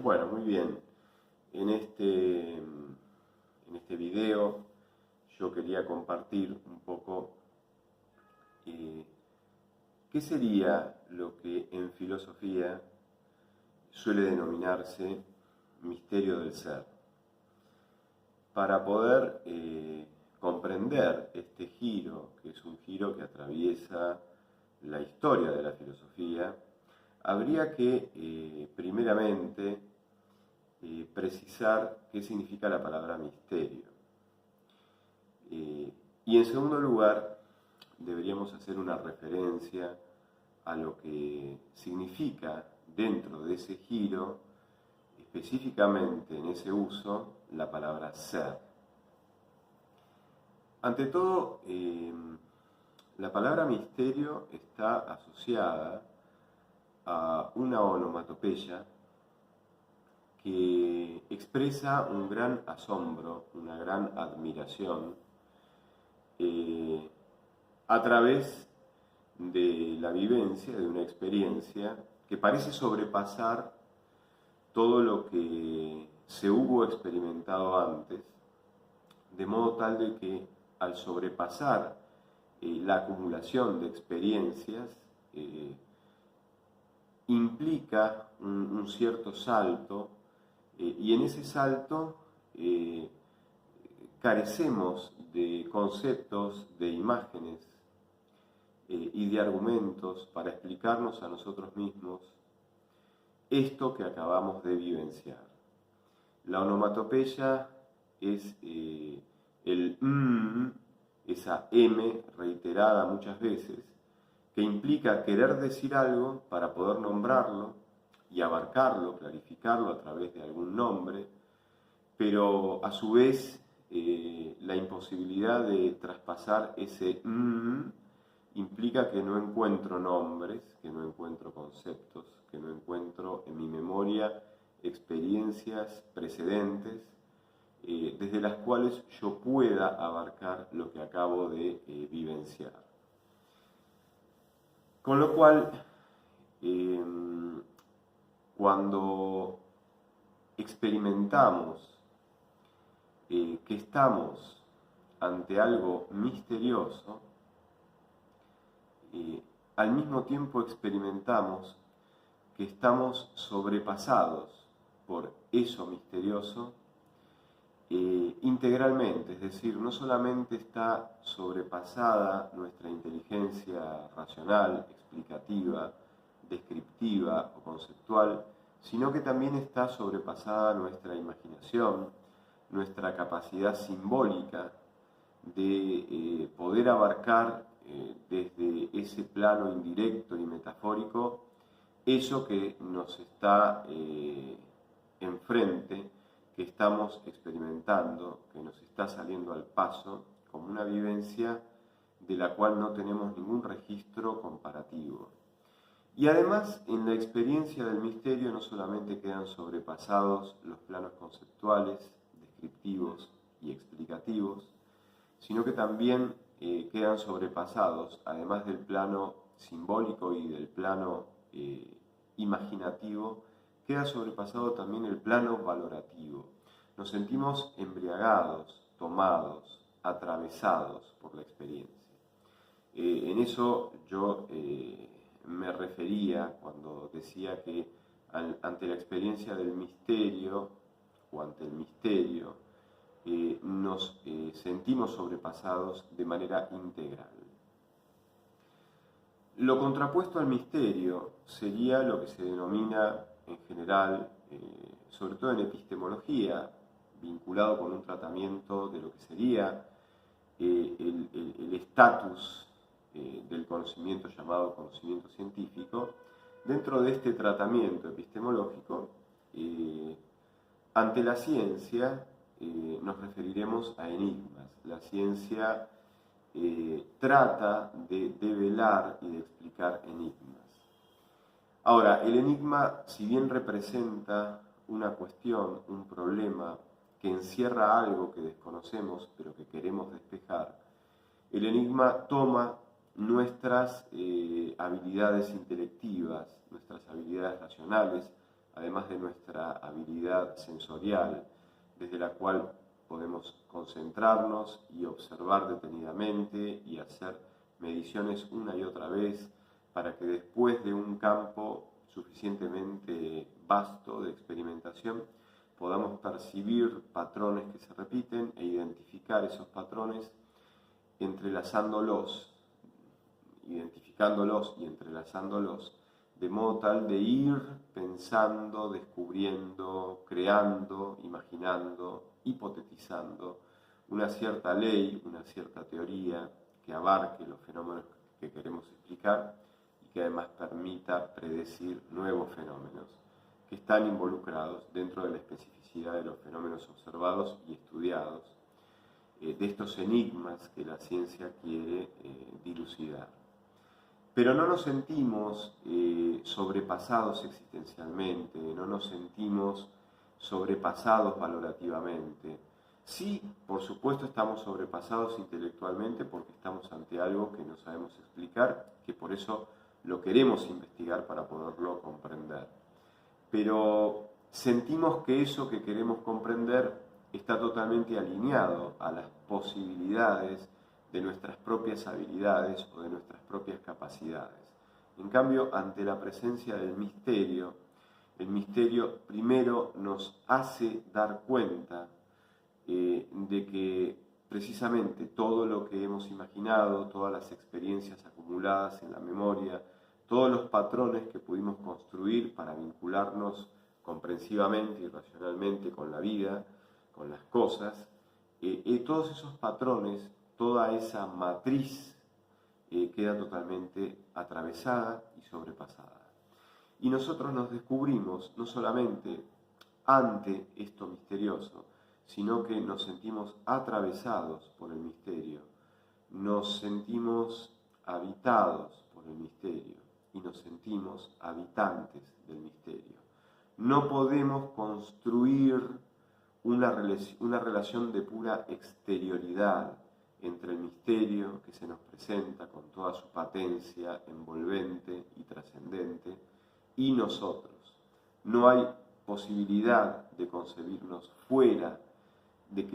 Bueno, muy bien. En este video yo quería compartir un poco eh, qué sería lo que en filosofía suele denominarse misterio del ser. Para poder comprender este giro, que es un giro que atraviesa la historia de la filosofía, habría que primeramente precisar qué significa la palabra misterio. Y en segundo lugar, deberíamos hacer una referencia a lo que significa dentro de ese giro, específicamente en ese uso, la palabra ser. Ante todo, la palabra misterio está asociada a una onomatopeya que expresa un gran asombro, una gran admiración a través de la vivencia, de una experiencia que parece sobrepasar todo lo que se hubo experimentado antes, de modo tal de que al sobrepasar la acumulación de experiencias implica un cierto salto y en ese salto carecemos de conceptos, de imágenes y de argumentos para explicarnos a nosotros mismos esto que acabamos de vivenciar. La onomatopeya es el esa M reiterada muchas veces, que implica querer decir algo para poder nombrarlo y abarcarlo, clarificarlo a través de algún nombre, pero a su vez la imposibilidad de traspasar ese implica que no encuentro nombres, que no encuentro conceptos, que no encuentro en mi memoria experiencias precedentes desde las cuales yo pueda abarcar lo que acabo de vivenciar. Con lo cual, cuando experimentamos que estamos ante algo misterioso, al mismo tiempo experimentamos que estamos sobrepasados por eso misterioso integralmente, es decir, no solamente está sobrepasada nuestra inteligencia racional, explicativa, descriptiva o conceptual, sino que también está sobrepasada nuestra imaginación, nuestra capacidad simbólica de poder abarcar desde ese plano indirecto y metafórico eso que nos está enfrente, que estamos experimentando, que nos está saliendo al paso, como una vivencia de la cual no tenemos ningún registro comparativo. Y además, en la experiencia del misterio no solamente quedan sobrepasados los planos conceptuales, descriptivos y explicativos, sino que también quedan sobrepasados, además del plano simbólico y del plano imaginativo, queda sobrepasado también el plano valorativo. Nos sentimos embriagados, tomados, atravesados por la experiencia. En eso yo me refería cuando decía que ante la experiencia del misterio o ante el misterio nos sentimos sobrepasados de manera integral. Lo contrapuesto al misterio sería lo que se denomina en general, sobre todo en epistemología, vinculado con un tratamiento de lo que sería el estatus del conocimiento llamado conocimiento científico. Dentro de este tratamiento epistemológico, ante la ciencia nos referiremos a enigmas. La ciencia trata de develar y de explicar enigmas. Ahora, el enigma, si bien representa una cuestión, un problema que encierra algo que desconocemos pero que queremos despejar, el enigma toma nuestras habilidades intelectivas, nuestras habilidades racionales, además de nuestra habilidad sensorial, desde la cual podemos concentrarnos y observar detenidamente y hacer mediciones una y otra vez para que después de un campo suficientemente vasto de experimentación podamos percibir patrones que se repiten e identificar esos patrones identificándolos y entrelazándolos, de modo tal de ir pensando, descubriendo, creando, imaginando, hipotetizando una cierta ley, una cierta teoría que abarque los fenómenos que queremos explicar y que además permita predecir nuevos fenómenos que están involucrados dentro de la especificidad de los fenómenos observados y estudiados, de estos enigmas que la ciencia quiere dilucidar. Pero no nos sentimos sobrepasados existencialmente, no nos sentimos sobrepasados valorativamente. Sí, por supuesto estamos sobrepasados intelectualmente porque estamos ante algo que no sabemos explicar, que por eso lo queremos investigar para poderlo comprender. Pero sentimos que eso que queremos comprender está totalmente alineado a las posibilidades de nuestras propias habilidades o de nuestras propias capacidades. En cambio, ante la presencia del misterio, el misterio primero nos hace dar cuenta de que precisamente todo lo que hemos imaginado, todas las experiencias acumuladas en la memoria, todos los patrones que pudimos construir para vincularnos comprensivamente y racionalmente con la vida, con las cosas, todos esos patrones, toda esa matriz queda totalmente atravesada y sobrepasada. Y nosotros nos descubrimos no solamente ante esto misterioso, sino que nos sentimos atravesados por el misterio, nos sentimos habitados por el misterio y nos sentimos habitantes del misterio. No podemos construir una relación de pura exterioridad entre el misterio que se nos presenta con toda su potencia envolvente y trascendente y nosotros. No hay posibilidad de concebirnos fuera, de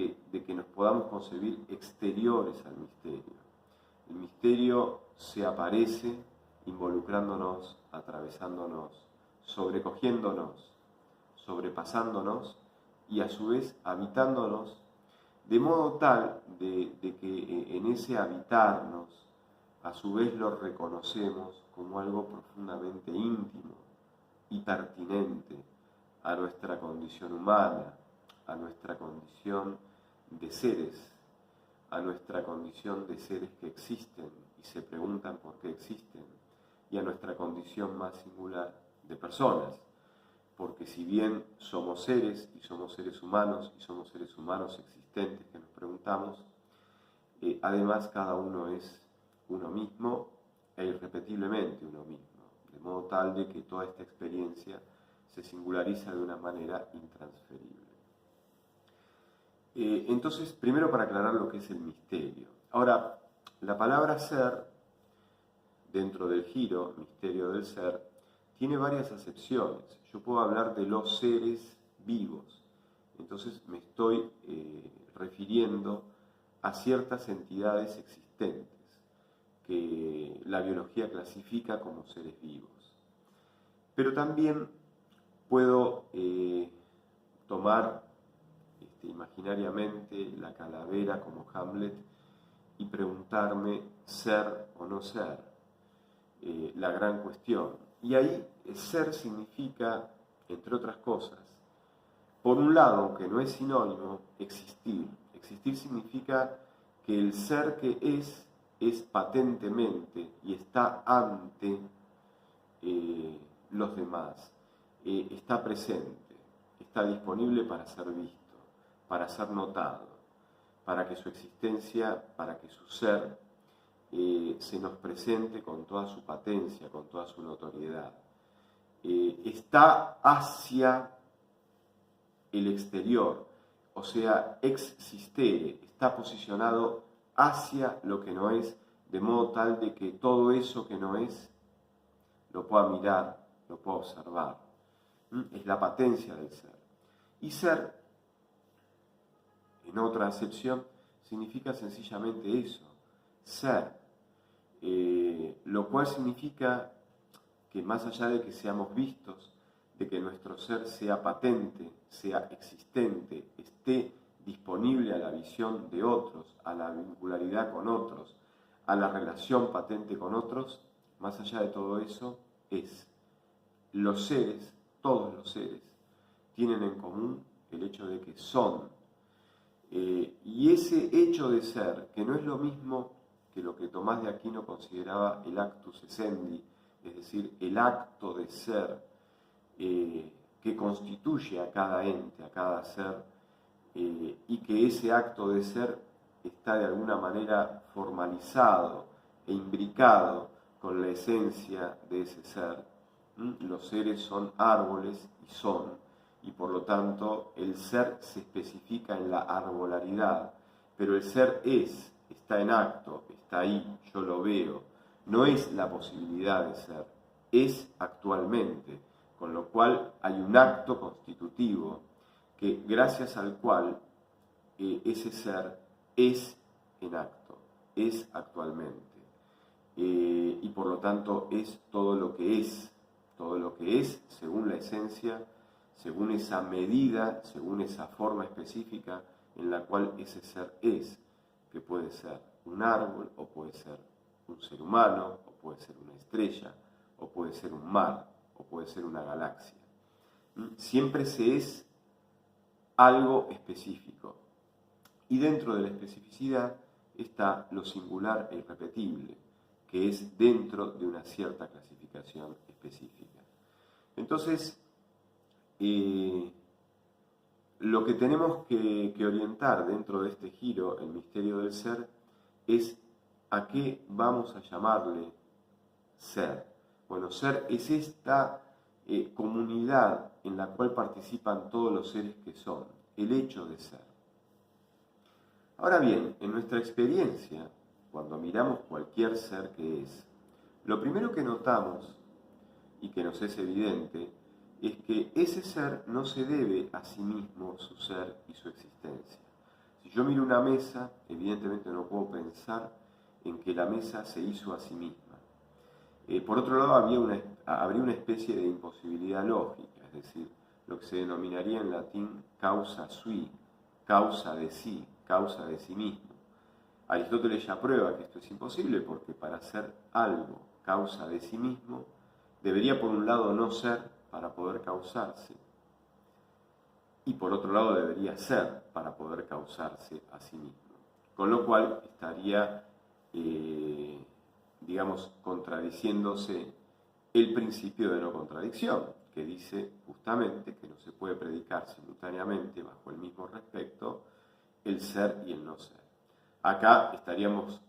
que nos podamos concebir exteriores al misterio. El misterio se aparece involucrándonos, atravesándonos, sobrecogiéndonos, sobrepasándonos y a su vez habitándonos, de modo tal de que en ese habitarnos a su vez lo reconocemos como algo profundamente íntimo y pertinente a nuestra condición humana, a nuestra condición de seres, a nuestra condición de seres que existen y se preguntan por qué existen, y a nuestra condición más singular de personas. Porque si bien somos seres y somos seres humanos y somos seres humanos existentes que nos preguntamos, además cada uno es uno mismo e irrepetiblemente uno mismo, de modo tal de que toda esta experiencia se singulariza de una manera intransferible. Entonces, primero para aclarar lo que es el misterio. Ahora, la palabra ser, dentro del giro, misterio del ser, tiene varias acepciones. Yo puedo hablar de los seres vivos, entonces me estoy refiriendo a ciertas entidades existentes que la biología clasifica como seres vivos. Pero también puedo tomar imaginariamente la calavera como Hamlet y preguntarme ser o no ser, la gran cuestión. Y ahí ser significa, entre otras cosas, por un lado, aunque no es sinónimo, existir. Existir significa que el ser que es patentemente y está ante los demás, está presente, está disponible para ser visto, para ser notado, para que su existencia, para que su ser se nos presente con toda su patencia, con toda su notoriedad. Está hacia el exterior, o sea, existere, está posicionado hacia lo que no es, de modo tal de que todo eso que no es lo pueda mirar, lo pueda observar. Es la patencia del ser. Y ser, en otra acepción, significa sencillamente eso, ser. Lo cual significa que más allá de que seamos vistos, de que nuestro ser sea patente, sea existente, esté disponible a la visión de otros, a la vincularidad con otros, a la relación patente con otros, más allá de todo eso, es los seres, todos los seres, tienen en común el hecho de que son. Y ese hecho de ser, que no es lo mismo que lo que Tomás de Aquino consideraba el actus essendi, es decir, el acto de ser que constituye a cada ente, a cada ser, y que ese acto de ser está de alguna manera formalizado e imbricado con la esencia de ese ser. Los seres son árboles y son, y por lo tanto el ser se especifica en la arbolaridad, pero el ser está en acto, está ahí, yo lo veo, no es la posibilidad de ser, es actualmente, con lo cual hay un acto constitutivo que gracias al cual ese ser es en acto, es actualmente, y por lo tanto es todo lo que es según la esencia, según esa medida, según esa forma específica en la cual ese ser es, que puede ser un árbol, o puede ser un ser humano, o puede ser una estrella, o puede ser un mar, o puede ser una galaxia. Siempre se es algo específico. Y dentro de la especificidad está lo singular e irrepetible, que es dentro de una cierta clasificación específica. Entonces, lo que tenemos que orientar dentro de este giro, el misterio del ser, es a qué vamos a llamarle ser. Bueno, ser es esta comunidad en la cual participan todos los seres que son, el hecho de ser. Ahora bien, en nuestra experiencia, cuando miramos cualquier ser que es, lo primero que notamos, y que nos es evidente, es que ese ser no se debe a sí mismo su ser y su existencia. Si yo miro una mesa, evidentemente no puedo pensar en que la mesa se hizo a sí misma. Por otro lado, habría una especie de imposibilidad lógica, es decir, lo que se denominaría en latín causa sui, causa de sí mismo. Aristóteles ya prueba que esto es imposible porque para ser algo causa de sí mismo, debería por un lado no ser para poder causarse, y por otro lado debería ser para poder causarse a sí mismo. Con lo cual estaría, contradiciéndose el principio de no contradicción, que dice justamente que no se puede predicar simultáneamente bajo el mismo respecto el ser y el no ser. Acá estaríamos,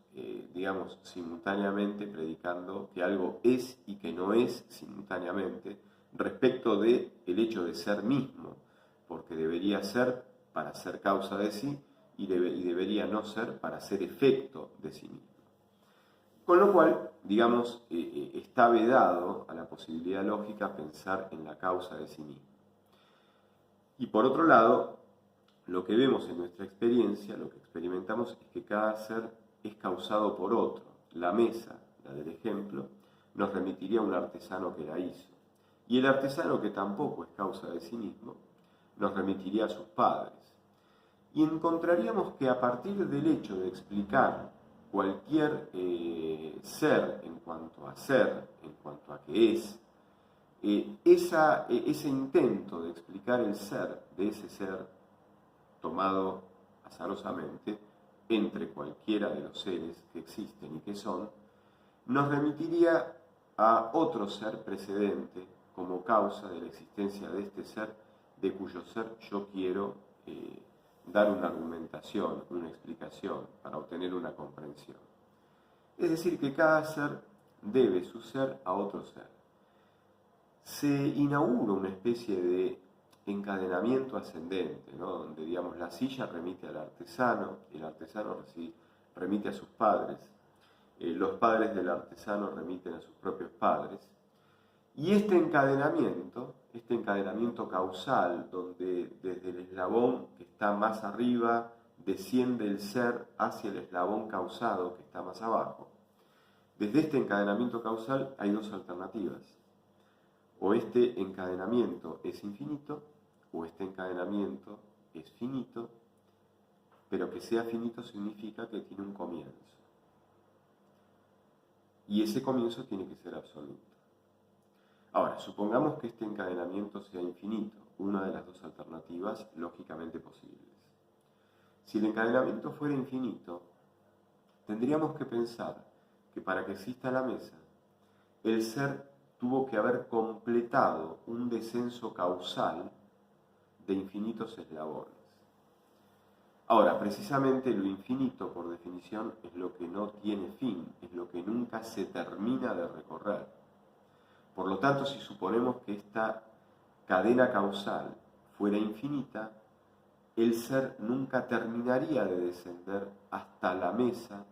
simultáneamente predicando que algo es y que no es simultáneamente respecto del hecho de ser mismo, porque debería ser para ser causa de sí y debería no ser para ser efecto de sí mismo. Con lo cual, está vedado a la posibilidad lógica pensar en la causa de sí mismo. Y por otro lado, lo que vemos en nuestra experiencia, lo que experimentamos es que cada ser es causado por otro. La mesa, la del ejemplo, nos remitiría a un artesano que la hizo. Y el artesano, que tampoco es causa de sí mismo, nos remitiría a sus padres. Y encontraríamos que a partir del hecho de explicar cualquier ser en cuanto a ser, en cuanto a qué es, ese intento de explicar el ser de ese ser tomado azarosamente entre cualquiera de los seres que existen y que son, nos remitiría a otro ser precedente como causa de la existencia de este ser, de cuyo ser yo quiero dar una argumentación, una explicación, para obtener una comprensión. Es decir, que cada ser debe su ser a otro ser. Se inaugura una especie de encadenamiento ascendente, ¿no? Donde, la silla remite al artesano, el artesano remite a sus padres, los padres del artesano remiten a sus propios padres, y este encadenamiento este encadenamiento causal, donde desde el eslabón que está más arriba desciende el ser hacia el eslabón causado que está más abajo. Desde este encadenamiento causal hay dos alternativas. O este encadenamiento es infinito, o este encadenamiento es finito, pero que sea finito significa que tiene un comienzo. Y ese comienzo tiene que ser absoluto. Ahora, supongamos que este encadenamiento sea infinito, una de las dos alternativas lógicamente posibles. Si el encadenamiento fuera infinito, tendríamos que pensar que para que exista la mesa, el ser tuvo que haber completado un descenso causal de infinitos eslabones. Ahora, precisamente lo infinito, por definición, es lo que no tiene fin, es lo que nunca se termina de recorrer. Por lo tanto, si suponemos que esta cadena causal fuera infinita, el ser nunca terminaría de descender hasta la mesa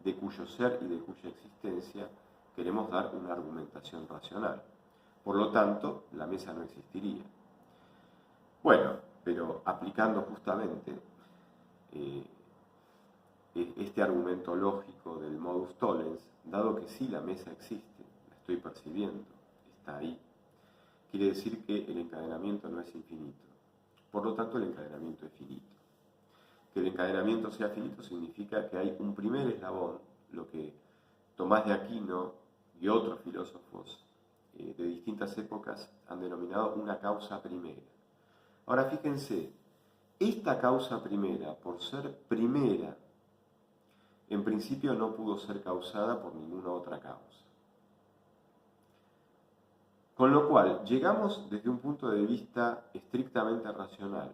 de cuyo ser y de cuya existencia queremos dar una argumentación racional. Por lo tanto, la mesa no existiría. Bueno, pero aplicando justamente este argumento lógico del modus tollens, dado que sí la mesa existe, la estoy percibiendo, está ahí, quiere decir que el encadenamiento no es infinito. Por lo tanto, el encadenamiento es finito. Que el encadenamiento sea finito significa que hay un primer eslabón, lo que Tomás de Aquino y otros filósofos de distintas épocas han denominado una causa primera. Ahora fíjense, esta causa primera, por ser primera, en principio no pudo ser causada por ninguna otra causa. Con lo cual, llegamos desde un punto de vista estrictamente racional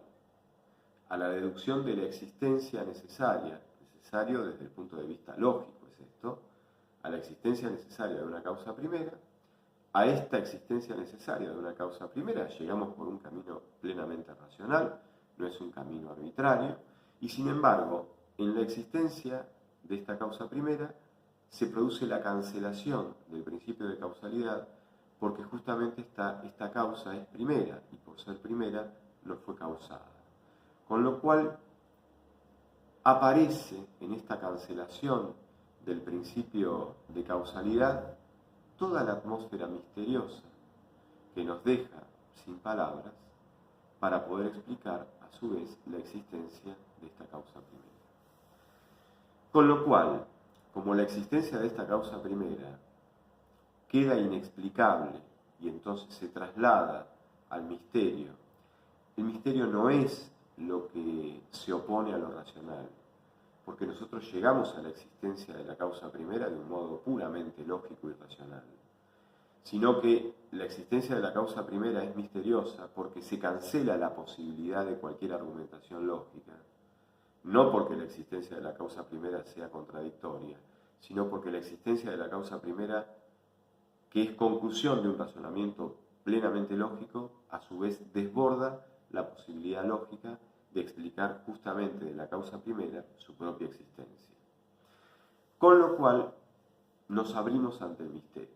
a la deducción de la existencia necesario desde el punto de vista lógico es esto, a la existencia necesaria de una causa primera. A esta existencia necesaria de una causa primera llegamos por un camino plenamente racional, no es un camino arbitrario, y sin embargo, en la existencia de esta causa primera se produce la cancelación del principio de causalidad, porque justamente esta causa es primera, y por ser primera no fue causada. Con lo cual aparece en esta cancelación del principio de causalidad toda la atmósfera misteriosa que nos deja sin palabras para poder explicar a su vez la existencia de esta causa primera. Con lo cual, como la existencia de esta causa primera queda inexplicable y entonces se traslada al misterio, el misterio no es lo que se opone a lo racional, porque nosotros llegamos a la existencia de la causa primera de un modo puramente lógico y racional, sino que la existencia de la causa primera es misteriosa porque se cancela la posibilidad de cualquier argumentación lógica, no porque la existencia de la causa primera sea contradictoria, sino porque la existencia de la causa primera, que es conclusión de un razonamiento plenamente lógico, a su vez desborda la posibilidad lógica de explicar justamente de la causa primera su propia existencia. Con lo cual nos abrimos ante el misterio.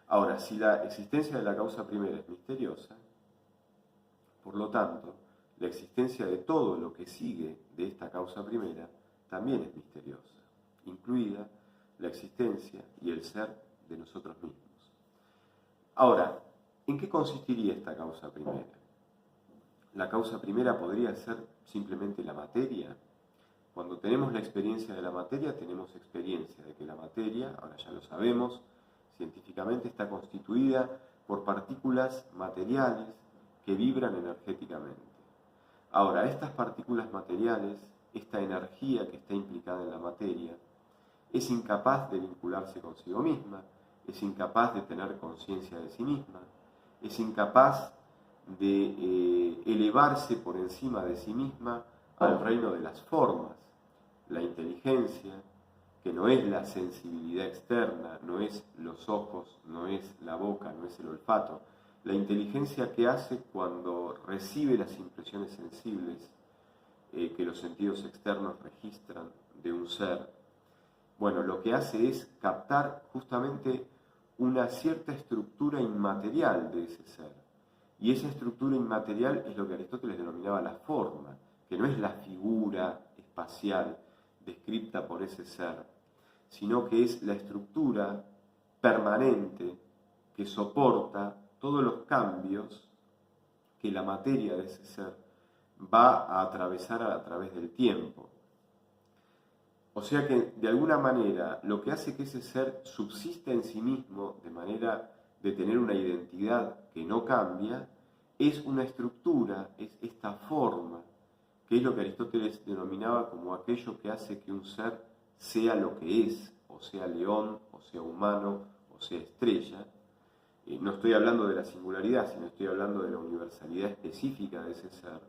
Ahora, si la existencia de la causa primera es misteriosa, por lo tanto, la existencia de todo lo que sigue de esta causa primera también es misteriosa, incluida la existencia y el ser de nosotros mismos. Ahora, ¿en qué consistiría esta causa primera? La causa primera podría ser simplemente la materia. Cuando tenemos la experiencia de la materia, tenemos experiencia de que la materia, ahora ya lo sabemos, científicamente está constituida por partículas materiales que vibran energéticamente. Ahora, estas partículas materiales, esta energía que está implicada en la materia, es incapaz de vincularse consigo misma, es incapaz de tener conciencia de sí misma, es incapaz de elevarse por encima de sí misma al reino de las formas. La inteligencia, que no es la sensibilidad externa, no es los ojos, no es la boca, no es el olfato. La inteligencia que hace cuando recibe las impresiones sensibles que los sentidos externos registran de un ser. Bueno, lo que hace es captar justamente una cierta estructura inmaterial de ese ser. Y esa estructura inmaterial es lo que Aristóteles denominaba la forma, que no es la figura espacial descrita por ese ser, sino que es la estructura permanente que soporta todos los cambios que la materia de ese ser va a atravesar a través del tiempo. O sea que, de alguna manera, lo que hace que ese ser subsista en sí mismo, de manera de tener una identidad que no cambia, es una estructura, es esta forma, que es lo que Aristóteles denominaba como aquello que hace que un ser sea lo que es, o sea león, o sea humano, o sea estrella. No estoy hablando de la singularidad, sino estoy hablando de la universalidad específica de ese ser,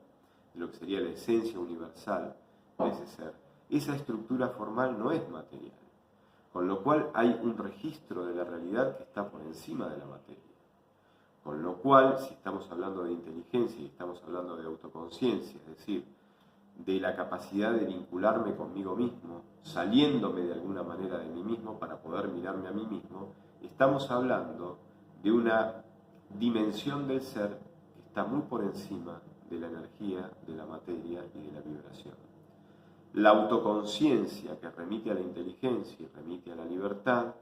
de lo que sería la esencia universal de ese ser. Esa estructura formal no es material, con lo cual hay un registro de la realidad que está por encima de la materia. Con lo cual, si estamos hablando de inteligencia y estamos hablando de autoconciencia, es decir, de la capacidad de vincularme conmigo mismo, saliéndome de alguna manera de mí mismo para poder mirarme a mí mismo, estamos hablando de una dimensión del ser que está muy por encima de la energía, de la materia y de la vibración. La autoconciencia que remite a la inteligencia y remite a la libertad,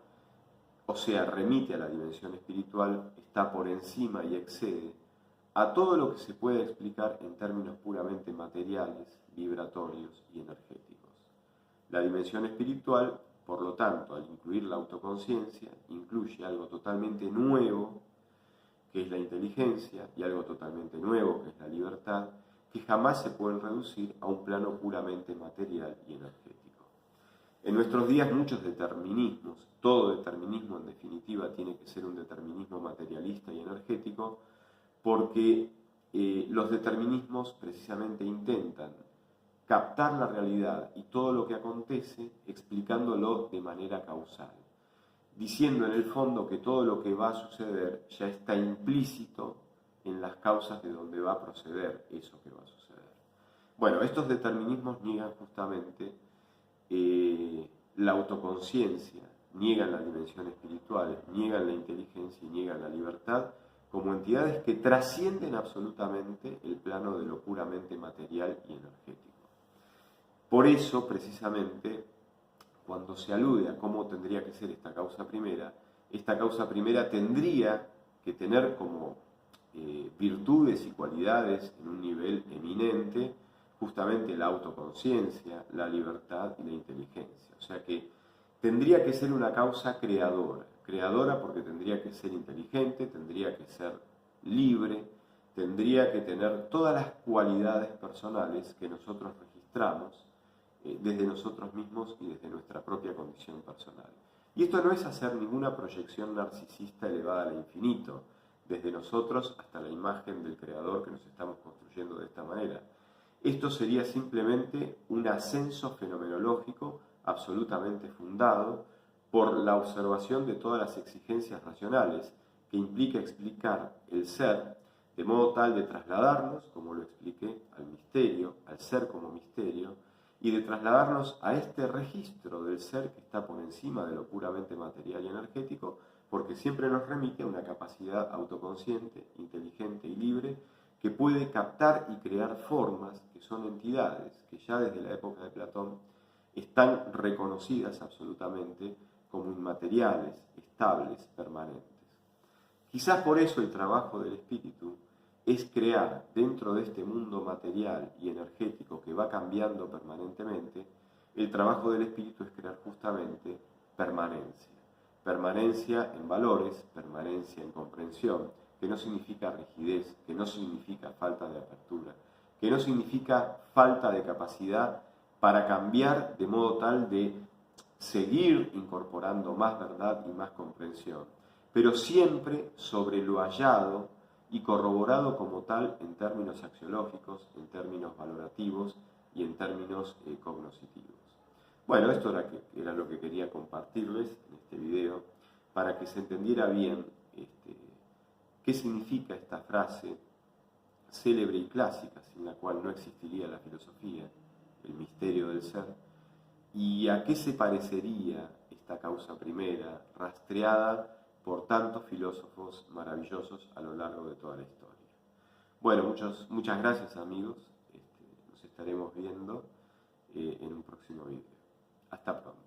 o sea, remite a la dimensión espiritual, está por encima y excede a todo lo que se puede explicar en términos puramente materiales, vibratorios y energéticos. La dimensión espiritual, por lo tanto, al incluir la autoconciencia, incluye algo totalmente nuevo, que es la inteligencia, y algo totalmente nuevo, que es la libertad, que jamás se pueden reducir a un plano puramente material y energético. En nuestros días muchos determinismos, todo determinismo en definitiva tiene que ser un determinismo materialista y energético, porque los determinismos precisamente intentan captar la realidad y todo lo que acontece explicándolo de manera causal, diciendo en el fondo que todo lo que va a suceder ya está implícito en las causas de donde va a proceder eso que va a suceder. Bueno, estos determinismos niegan justamente la autoconciencia, niegan la dimensión espiritual, niegan la inteligencia y niegan la libertad como entidades que trascienden absolutamente el plano de lo puramente material y energético. Por eso, precisamente, cuando se alude a cómo tendría que ser esta causa primera tendría que tener como virtudes y cualidades en un nivel eminente justamente la autoconciencia, la libertad y la inteligencia. O sea que tendría que ser una causa creadora porque tendría que ser inteligente, tendría que ser libre, tendría que tener todas las cualidades personales que nosotros registramos desde nosotros mismos y desde nuestra propia condición personal. Y esto no es hacer ninguna proyección narcisista elevada al infinito, desde nosotros hasta la imagen del Creador que nos estamos construyendo de esta manera. Esto sería simplemente un ascenso fenomenológico absolutamente fundado por la observación de todas las exigencias racionales que implica explicar el ser de modo tal de trasladarnos, como lo expliqué, al misterio, al ser como misterio, y de trasladarnos a este registro del ser que está por encima de lo puramente material y energético, porque siempre nos remite a una capacidad autoconsciente, inteligente y libre, que puede captar y crear formas que son entidades que ya desde la época de Platón están reconocidas absolutamente como inmateriales, estables, permanentes. Quizás por eso el trabajo del espíritu es crear dentro de este mundo material y energético que va cambiando permanentemente, el trabajo del espíritu es crear justamente permanencia. Permanencia en valores, permanencia en comprensión, que no significa rigidez, que no significa falta de apertura, que no significa falta de capacidad para cambiar de modo tal de seguir incorporando más verdad y más comprensión, pero siempre sobre lo hallado y corroborado como tal en términos axiológicos, en términos valorativos y en términos cognoscitivos. Bueno, esto era lo que quería compartirles en este video para que se entendiera bien qué significa esta frase célebre y clásica, sin la cual no existiría la filosofía, el misterio del ser, y a qué se parecería esta causa primera, rastreada por tantos filósofos maravillosos a lo largo de toda la historia. Bueno, muchas gracias amigos, nos estaremos viendo en un próximo video. Hasta pronto.